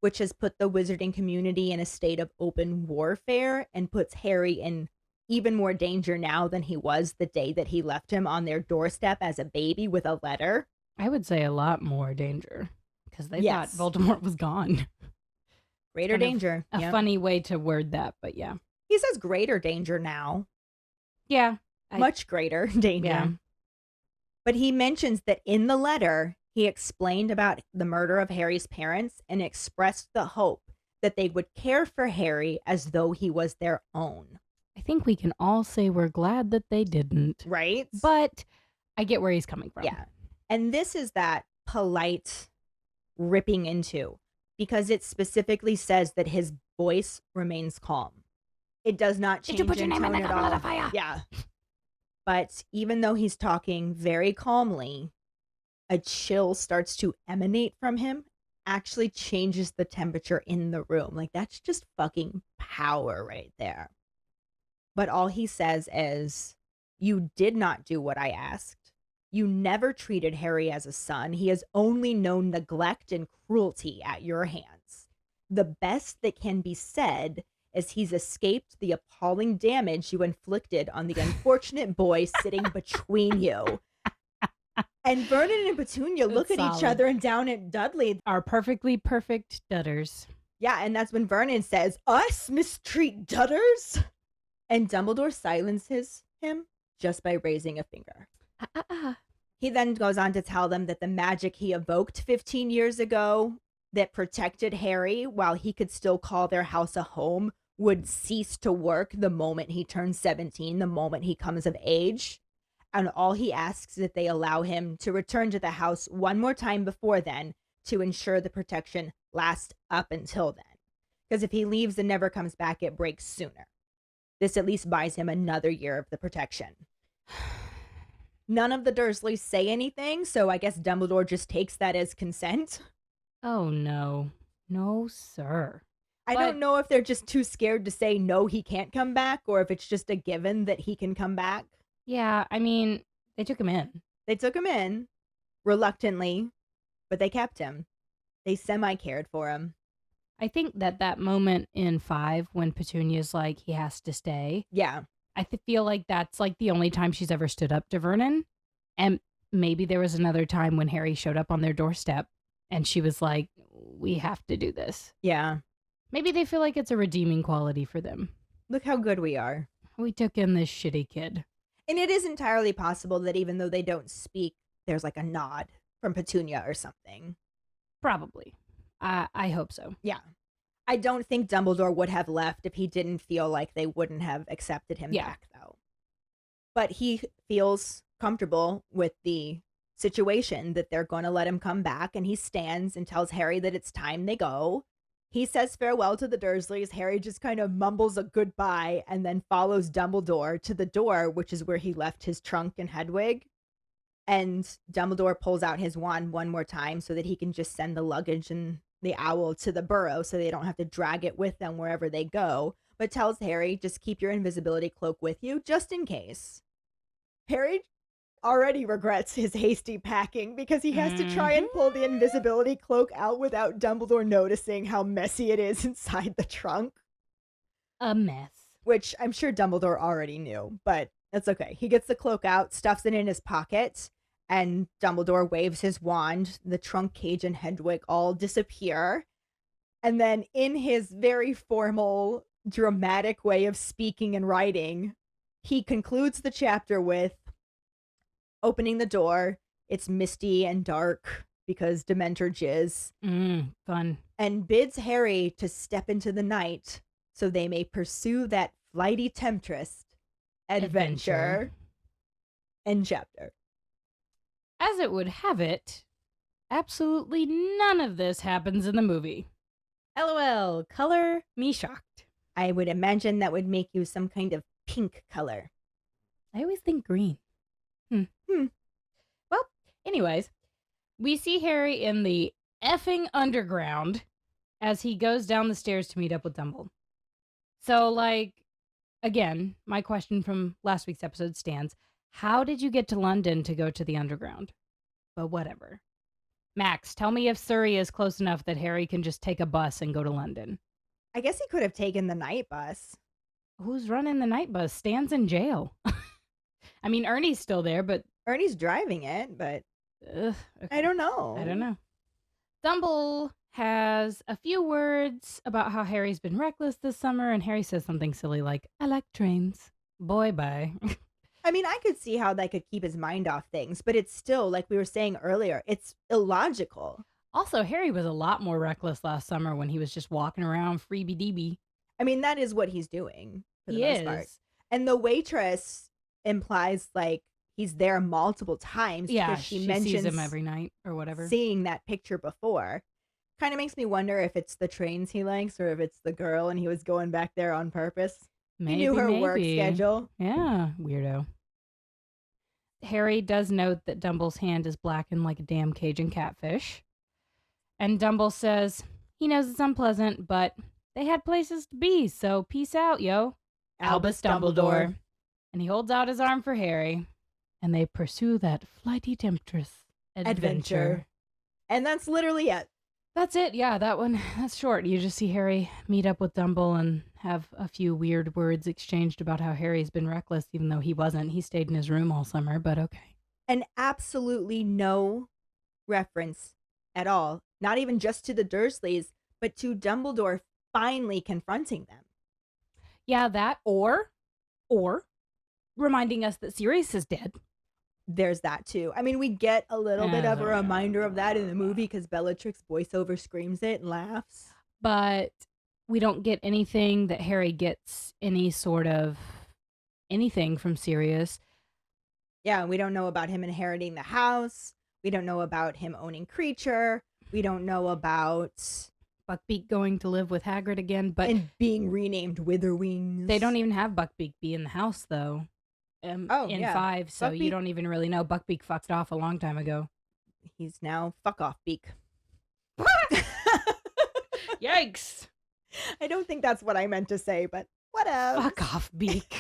which has put the wizarding community in a state of open warfare and puts Harry in even more danger now than he was the day that he left him on their doorstep as a baby with a letter. I would say a lot more danger because they Yes. thought Voldemort was gone. Greater Kind of danger. A Yep. funny way to word that, but yeah. He says greater danger now. Yeah. Much greater danger. Yeah. But he mentions that in the letter, he explained about the murder of Harry's parents and expressed the hope that they would care for Harry as though he was their own. I think we can all say we're glad that they didn't. Right? But I get where he's coming from. Yeah. And this is that polite ripping into, because it specifically says that his voice remains calm. It does not change Did you put your in name on tone the at goblet all. of fire? Yeah. But even though he's talking very calmly, a chill starts to emanate from him, actually changes the temperature in the room. Like, that's just fucking power right there. But all he says is, "You did not do what I asked. You never treated Harry as a son. He has only known neglect and cruelty at your hands. The best that can be said is he's escaped the appalling damage you inflicted on the unfortunate boy sitting between you." And Vernon and Petunia look That's at each solid. other and down at Dudley. Our perfectly perfect dudders. Yeah, and that's when Vernon says, "Us mistreat dudders?" And Dumbledore silences him just by raising a finger. He then goes on to tell them that the magic he evoked 15 years ago that protected Harry while he could still call their house a home would cease to work the moment he turns 17, the moment he comes of age. And all he asks is that they allow him to return to the house one more time before then to ensure the protection lasts up until then. Because if he leaves and never comes back, it breaks sooner. This at least buys him another year of the protection. None of the Dursleys say anything, so I guess Dumbledore just takes that as consent. Oh, no. No, sir. I don't know if they're just too scared to say no, he can't come back, or if it's just a given that he can come back. Yeah, I mean, they took him in. They took him in, reluctantly, but they kept him. They semi-cared for him. I think that moment in 5 when Petunia's like, he has to stay. Yeah. I feel like that's like the only time she's ever stood up to Vernon. And maybe there was another time when Harry showed up on their doorstep and she was like, we have to do this. Yeah. Maybe they feel like it's a redeeming quality for them. Look how good we are. We took in this shitty kid. And it is entirely possible that even though they don't speak, there's like a nod from Petunia or something. Probably. I hope so. Yeah. I don't think Dumbledore would have left if he didn't feel like they wouldn't have accepted him back, though. But he feels comfortable with the situation that they're going to let him come back, and he stands and tells Harry that it's time they go. He says farewell to the Dursleys. Harry just kind of mumbles a goodbye and then follows Dumbledore to the door, which is where he left his trunk and Hedwig. And Dumbledore pulls out his wand one more time so that he can just send the luggage and the owl to the burrow so they don't have to drag it with them wherever they go, but tells Harry, just keep your invisibility cloak with you just in case. Harry already regrets his hasty packing because he has to try and pull the invisibility cloak out without Dumbledore noticing how messy it is inside the trunk. A mess. Which I'm sure Dumbledore already knew, but that's okay. He gets the cloak out, stuffs it in his pocket, and Dumbledore waves his wand. The trunk cage and Hedwig all disappear. And then in his very formal, dramatic way of speaking and writing, he concludes the chapter with opening the door. It's misty and dark because Dementor jizz. Fun. And bids Harry to step into the night so they may pursue that flighty temptress adventure. End chapter. As it would have it, absolutely none of this happens in the movie. LOL, color me shocked. I would imagine that would make you some kind of pink color. I always think green. Well, anyways, we see Harry in the effing underground as he goes down the stairs to meet up with Dumbledore. So, like, again, my question from last week's episode stands. How did you get to London to go to the underground? But whatever. Max, tell me if Surrey is close enough that Harry can just take a bus and go to London. I guess he could have taken the night bus. Who's running the night bus? Stan's in jail. I mean, Ernie's still there, but... Ernie's driving it, but... Okay. I don't know. Dumble has a few words about how Harry's been reckless this summer, and Harry says something silly like, I like trains. Boy, bye. I mean, I could see how that could keep his mind off things, but it's still, like we were saying earlier, it's illogical. Also, Harry was a lot more reckless last summer when he was just walking around freebie-deebie. I mean, that is what he's doing for the He most part. And the waitress implies, like, he's there multiple times. Yeah, because she mentions mentions sees him every night or whatever. Seeing that picture before. Kind of makes me wonder if it's the trains he likes or if it's the girl and he was going back there on purpose. Maybe, he knew her work schedule. Yeah, weirdo. Harry does note that Dumble's hand is blackened like a damn Cajun catfish. And Dumble says he knows it's unpleasant, but they had places to be, so peace out, yo. Albus Dumbledore. And he holds out his arm for Harry. And they pursue that flighty temptress adventure. And that's literally it. That's it. Yeah, that's short. You just see Harry meet up with Dumble and have a few weird words exchanged about how Harry's been reckless, even though he wasn't. He stayed in his room all summer, but okay. And absolutely no reference at all, not even just to the Dursleys, but to Dumbledore finally confronting them. Yeah, that or reminding us that Sirius is dead. There's that too. I mean, we get a little bit of a reminder of that in the movie because Bellatrix voiceover screams it and laughs. But we don't get anything that Harry gets any sort of anything from Sirius. Yeah, we don't know about him inheriting the house. We don't know about him owning Creature. We don't know about Buckbeak going to live with Hagrid again, but and being renamed Witherwings. They don't even have Buckbeak be in the house though. In 5, so you don't even really know. Buckbeak fucked off a long time ago. He's now fuck off Beak. Yikes. I don't think that's what I meant to say, but whatever. Fuck off Beak.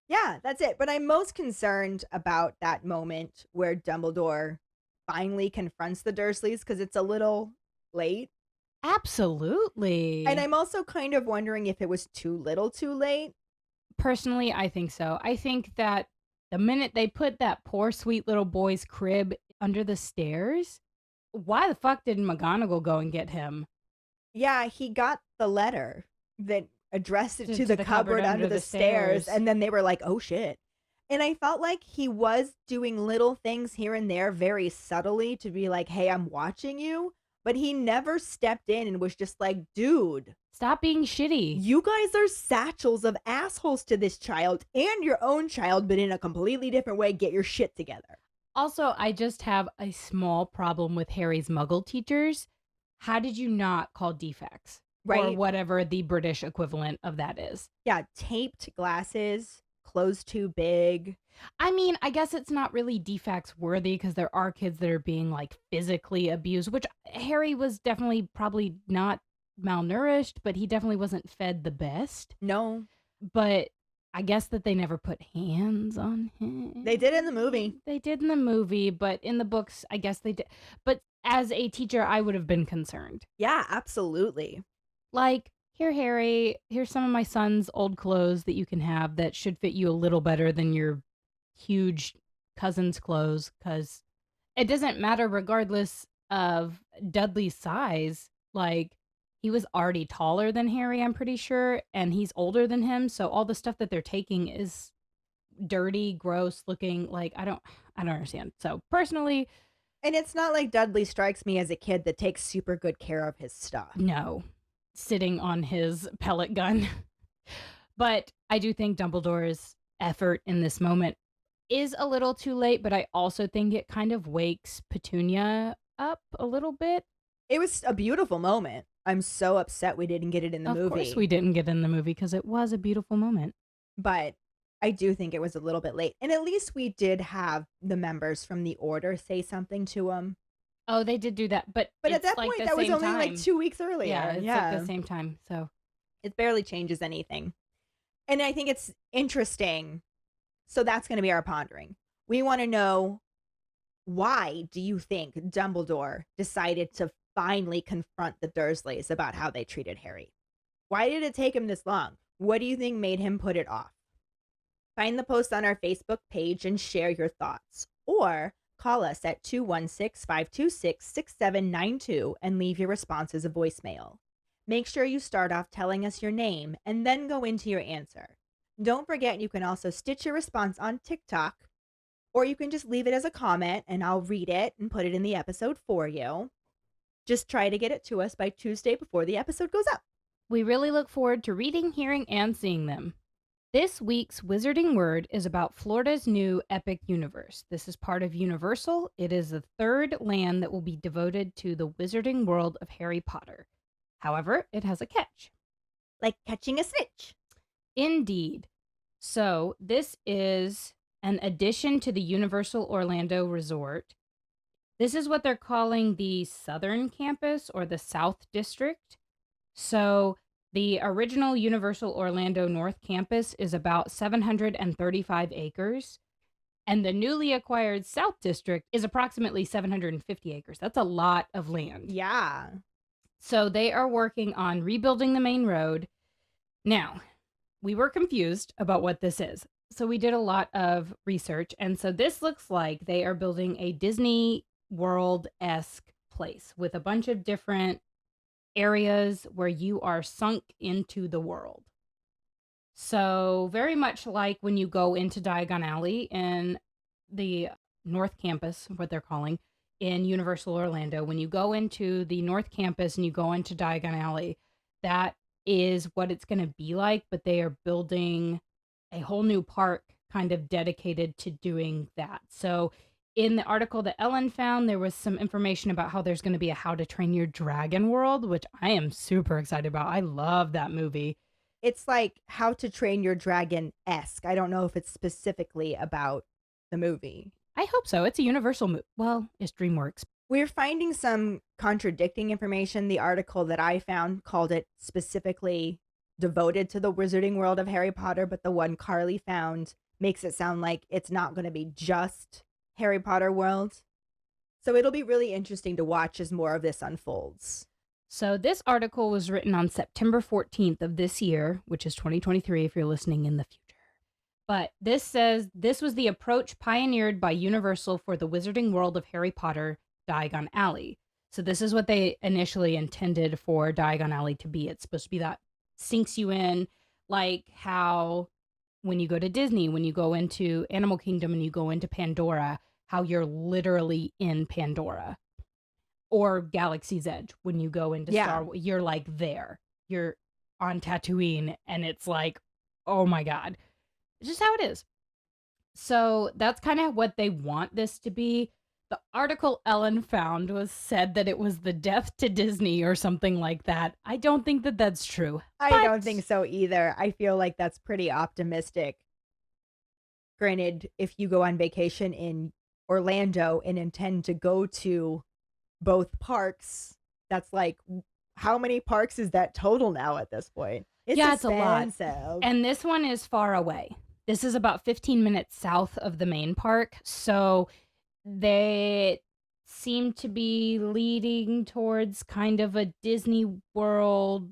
Yeah, that's it. But I'm most concerned about that moment where Dumbledore finally confronts the Dursleys because it's a little late. Absolutely. And I'm also kind of wondering if it was too little too late. Personally, I think so. I think that the minute they put that poor sweet little boy's crib under the stairs, why the fuck didn't McGonagall go and get him? Yeah, he got the letter that addressed it to the cupboard under the stairs. And then they were like, oh shit. And I felt like he was doing little things here and there very subtly to be like, hey, I'm watching you. But he never stepped in and was just like, dude, stop being shitty. You guys are satchels of assholes to this child and your own child, but in a completely different way. Get your shit together. Also, I just have a small problem with Harry's Muggle teachers. How did you not call defects? Right. Or whatever the British equivalent of that is. Yeah, taped glasses, clothes too big. I mean, I guess it's not really defects worthy because there are kids that are being like physically abused, which Harry was definitely probably not malnourished, but he definitely wasn't fed the best. No. But I guess that they never put hands on him. They did in the movie. They did in the movie, but in the books, I guess they did. But as a teacher, I would have been concerned. Yeah, absolutely. Like, here, Harry, here's some of my son's old clothes that you can have that should fit you a little better than your huge cousin's clothes, because it doesn't matter regardless of Dudley's size. Like, he was already taller than Harry, I'm pretty sure, and he's older than him, so all the stuff that they're taking is dirty, gross looking. Like, I don't understand. So personally, and it's not like Dudley strikes me as a kid that takes super good care of his stuff. No, sitting on his pellet gun. But I do think Dumbledore's effort in this moment is a little too late, but I also think it kind of wakes Petunia up a little bit. It was a beautiful moment. I'm so upset we didn't get it in the movie. Of course we didn't get it in the movie because it was a beautiful moment. But I do think it was a little bit late. And at least we did have the members from the Order say something to him. Oh, they did do that. But at that point, that was only like 2 weeks earlier. Yeah, it's at the same time. So it barely changes anything. And I think it's interesting. So that's going to be our pondering. We want to know, why do you think Dumbledore decided to finally confront the Dursleys about how they treated Harry? Why did it take him this long? What do you think made him put it off? Find the post on our Facebook page and share your thoughts. Or call us at 216-526-6792 and leave your response as a voicemail. Make sure you start off telling us your name and then go into your answer. Don't forget, you can also stitch your response on TikTok, or you can just leave it as a comment and I'll read it and put it in the episode for you. Just try to get it to us by Tuesday before the episode goes up. We really look forward to reading, hearing, and seeing them. This week's Wizarding Word is about Florida's new epic universe. This is part of Universal. It is the third land that will be devoted to the wizarding world of Harry Potter. However, it has a catch. Like catching a snitch. Indeed. So this is an addition to the Universal Orlando Resort. This is what they're calling the Southern Campus or the South District. So the original Universal Orlando North Campus is about 735 acres. And the newly acquired South District is approximately 750 acres. That's a lot of land. Yeah. So they are working on rebuilding the main road. Now, we were confused about what this is. So we did a lot of research. And so this looks like they are building a Disney World-esque place with a bunch of different areas where you are sunk into the world. So very much like when you go into Diagon Alley in the North Campus, what they're calling, in Universal Orlando, when you go into the North Campus and you go into Diagon Alley, that is what it's going to be like, but they are building a whole new park kind of dedicated to doing that. So in the article that Ellen found, there was some information about how there's going to be a How to Train Your Dragon world, which I am super excited about. I love that movie. It's like How to Train Your Dragon-esque. I don't know if it's specifically about the movie. I hope so. It's a Universal movie. Well, it's DreamWorks. We're finding some contradicting information. The article that I found called it specifically devoted to the wizarding world of Harry Potter, but the one Carly found makes it sound like it's not going to be just Harry Potter world. So it'll be really interesting to watch as more of this unfolds. So this article was written on September 14th of this year, which is 2023 if you're listening in the future. But this says, this was the approach pioneered by Universal for the wizarding world of Harry Potter, Diagon Alley. So this is what they initially intended for Diagon Alley to be. It's supposed to be that sinks you in, like how when you go to Disney, when you go into Animal Kingdom and you go into Pandora, how you're literally in Pandora. Or Galaxy's Edge, when you go into Star Wars, you're like there. You're on Tatooine, and it's like, oh my God. It's just how it is. So that's kind of what they want this to be. The article Ellen found said that it was the death to Disney or something like that. I don't think that that's true. I don't think so either. I feel like that's pretty optimistic. Granted, if you go on vacation in Orlando and intend to go to both parks, that's like, how many parks is that total now at this point? It's a lot. Expensive. And this one is far away. This is about 15 minutes south of the main park. So they seem to be leading towards kind of a Disney World,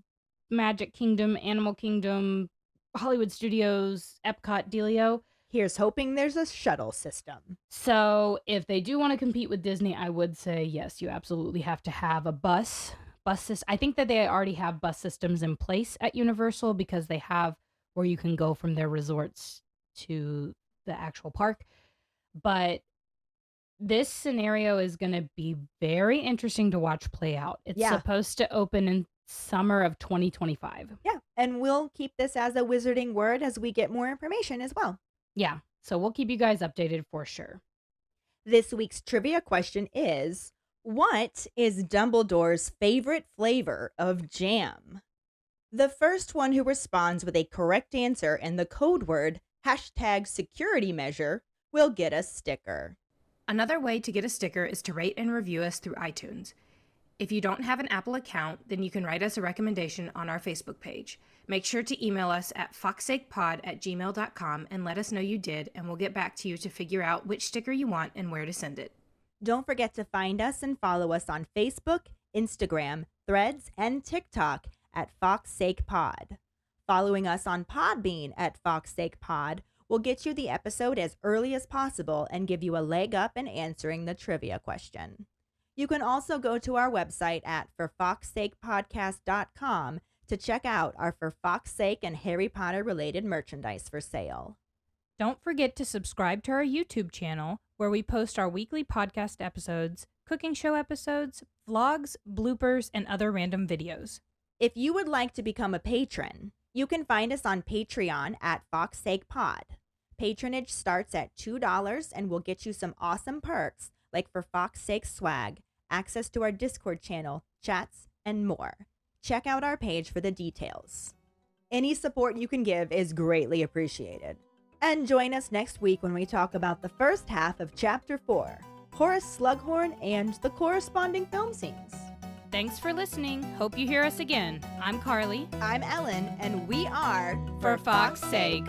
Magic Kingdom, Animal Kingdom, Hollywood Studios, Epcot dealio. Here's hoping there's a shuttle system. So if they do want to compete with Disney, I would say, yes, you absolutely have to have a bus system. I think that they already have bus systems in place at Universal because they have where you can go from their resorts to the actual park. But this scenario is going to be very interesting to watch play out. It's supposed to open in summer of 2025. Yeah, and we'll keep this as a wizarding word as we get more information as well. Yeah, so we'll keep you guys updated for sure. This week's trivia question is, what is Dumbledore's favorite flavor of jam? The first one who responds with a correct answer and the code word #security measure will get a sticker. Another way to get a sticker is to rate and review us through iTunes. If you don't have an Apple account, then you can write us a recommendation on our Facebook page. Make sure to email us at fawkesakepod@gmail.com and let us know you did, and we'll get back to you to figure out which sticker you want and where to send it. Don't forget to find us and follow us on Facebook, Instagram, Threads, and TikTok at FawkesAkePod. Following us on Podbean at FawkesAkePod will get you the episode as early as possible and give you a leg up in answering the trivia question. You can also go to our website at forfawkesakepodcast.com to check out our For Fawkes Sake and Harry Potter related merchandise for sale. Don't forget to subscribe to our YouTube channel where we post our weekly podcast episodes, cooking show episodes, vlogs, bloopers, and other random videos. If you would like to become a patron, you can find us on Patreon at FawkesAkePod. Patronage starts at $2 and will get you some awesome perks like For Fawkes Sake swag, access to our Discord channel, chats, and more. Check out our page for the details. Any support you can give is greatly appreciated. And join us next week when we talk about the first half of Chapter 4, Horace Slughorn and the corresponding film scenes. Thanks for listening. Hope you hear us again. I'm Carly. I'm Ellen, and we are For Fawkes Sake.